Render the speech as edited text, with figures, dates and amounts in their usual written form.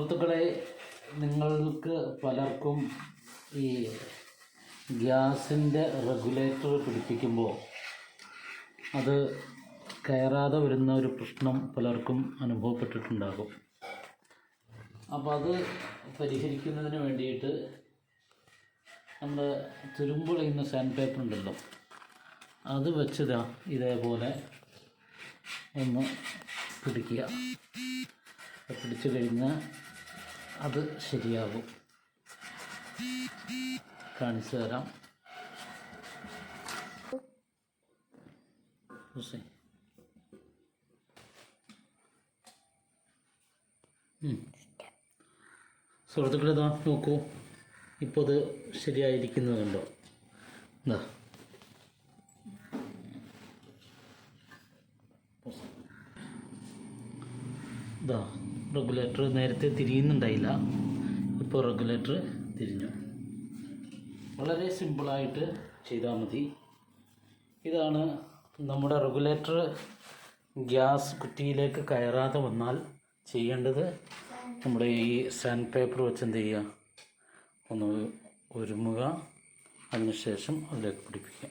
സുഹൃത്തുക്കളെ, നിങ്ങൾക്ക് പലർക്കും ഈ ഗ്യാസിൻ്റെ റെഗുലേറ്റർ പിടിപ്പിക്കുമ്പോൾ അത് കയറാതെ വരുന്ന ഒരു പ്രശ്നം പലർക്കും അനുഭവപ്പെട്ടിട്ടുണ്ടാകും. അപ്പോൾ അത് പരിഹരിക്കുന്നതിന് വേണ്ടിയിട്ട് നമ്മൾ തുരുമ്പ് കളയുന്ന സാൻഡ് പേപ്പർ ഉണ്ടല്ലോ, അത് വെച്ചതാ ഇതേപോലെ ഒന്ന് പിടിക്കുക. പിടിച്ചു കഴിഞ്ഞാൽ അത് ശരിയാകും. കാണിച്ചു തരാം. സുഹൃത്തുക്കളെ, ഇതാ നോക്കൂ, ഇപ്പോൾ അത് ശരിയായിരിക്കുന്നതുണ്ടോ? ഇതാ റെഗുലേറ്റർ നേരത്തെ തിരിയുന്നുണ്ടായില്ല, ഇപ്പോൾ റെഗുലേറ്റർ തിരിഞ്ഞു. വളരെ സിമ്പിളായിട്ട് ചെയ്താൽ മതി. ഇതാണ് നമ്മുടെ റെഗുലേറ്റർ ഗ്യാസ് കുറ്റിയിലേക്ക് കയറാതെ വന്നാൽ ചെയ്യേണ്ടത്. നമ്മുടെ ഈ സാൻഡ് പേപ്പർ വെച്ച് എന്ത് ചെയ്യുക, ഒന്ന് ഉരുമുക, അതിനുശേഷം അതിലേക്ക് പിടിപ്പിക്കുക.